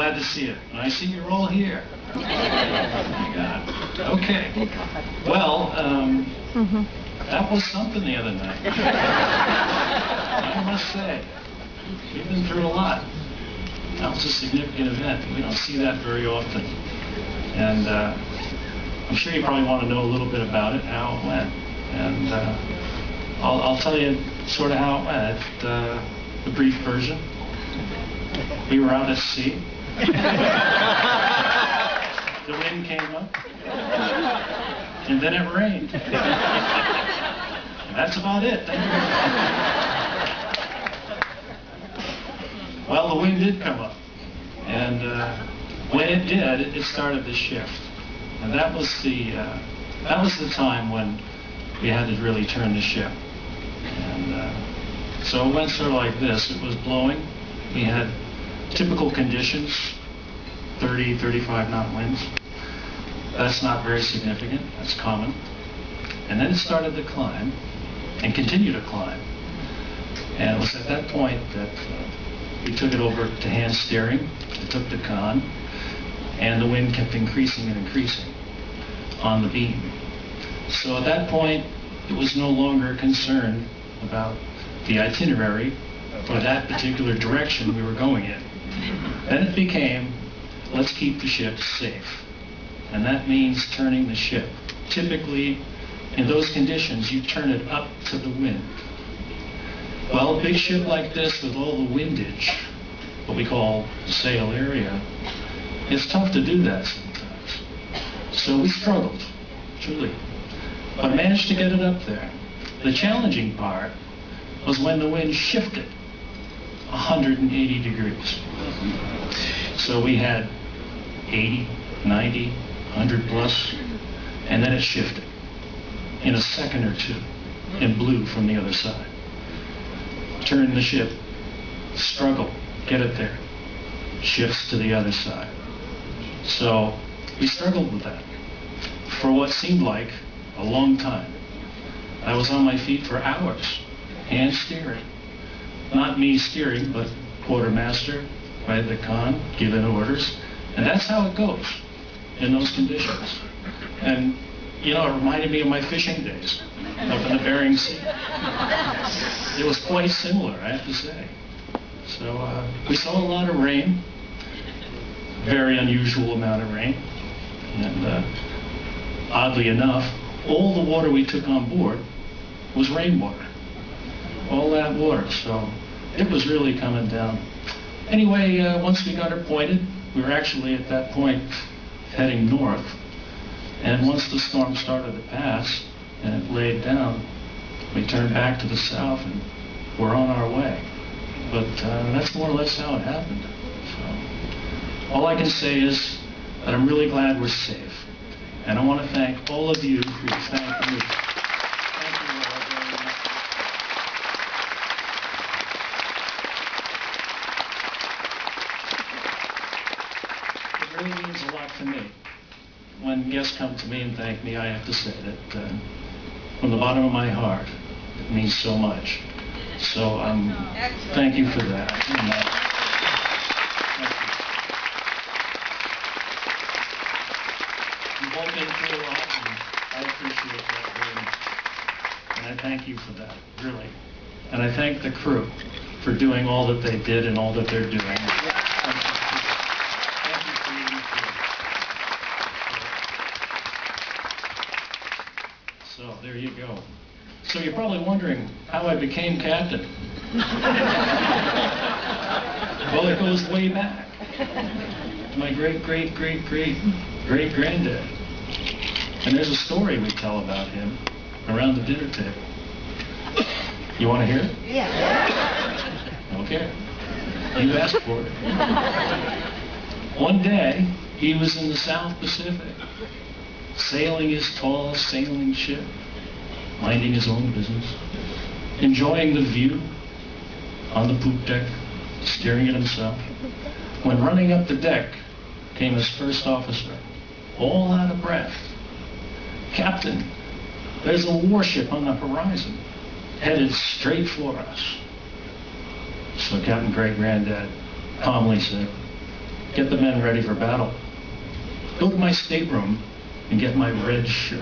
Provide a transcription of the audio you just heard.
glad to see you. And I see you're all here. Thank God. Okay. Well, that was something the other night. I must say, we've been through a lot. That was a significant event. We don't see that very often. And I'm sure you probably want to know a little bit about it, how it went. And I'll tell you sort of how it went. The brief version. We were out at sea. The wind came up. And then it rained. And that's about it. Well, the wind did come up. And when it did, it started to shift. And that was the time when we had to really turn the ship. And so it went sort of like this. It was blowing. We had typical conditions, 30, 35 knot winds. That's not very significant. That's common. And then it started to climb and continued to climb. And it was at that point that we took it over to hand steering. It took the con, and the wind kept increasing and increasing on the beam. So at that point, it was no longer a concern about the itinerary or that particular direction we were going in. Then it became, let's keep the ship safe. And that means turning the ship. Typically, in those conditions, you turn it up to the wind. Well, a big ship like this with all the windage, what we call sail area, it's tough to do that sometimes. So we struggled, truly, but managed to get it up there. The challenging part was when the wind shifted 180 degrees. So we had 80, 90, 100 plus, and then it shifted in a second or two and blew from the other side. Turn the ship, struggle, get it there, shifts to the other side. So we struggled with that for what seemed like a long time. I was on my feet for hours, hand steering. Not me steering, but quartermaster by the con, giving orders. And that's how it goes in those conditions. And, you know, it reminded me of my fishing days up in the Bering Sea. It was quite similar, I have to say. So we saw a lot of rain, very unusual amount of rain. And oddly enough, all the water we took on board was rainwater. All that water, so it was really coming down. Anyway, once we got her pointed, we were actually at that point heading north. And once the storm started to pass and it laid down, we turned back to the south and we're on our way. But that's more or less how it happened. So all I can say is that I'm really glad we're safe. And I want to thank all of you for your thank you. Thank you all very much. It really means a lot to me. When guests come to me and thank me, I have to say that from the bottom of my heart, it means so much. So thank you for that. Thank you. You've all been through a lot, and I appreciate that very much. And I thank you for that, really. And I thank the crew for doing all that they did and all that they're doing. Thank you for being here. So there you go. So you're probably wondering how I became captain. Well, it goes way back. My great-great-great-great-great-granddad. And there's a story we tell about him around the dinner table. You want to hear it? Yeah. Okay. You asked for it. One day, he was in the South Pacific, sailing his tall sailing ship, minding his own business, enjoying the view on the poop deck, steering it himself. When running up the deck came his first officer, all out of breath. "Captain, there's a warship on the horizon, headed straight for us." So Captain Great Granddad calmly said, get the men ready for battle. Go to my stateroom and get my red shirt.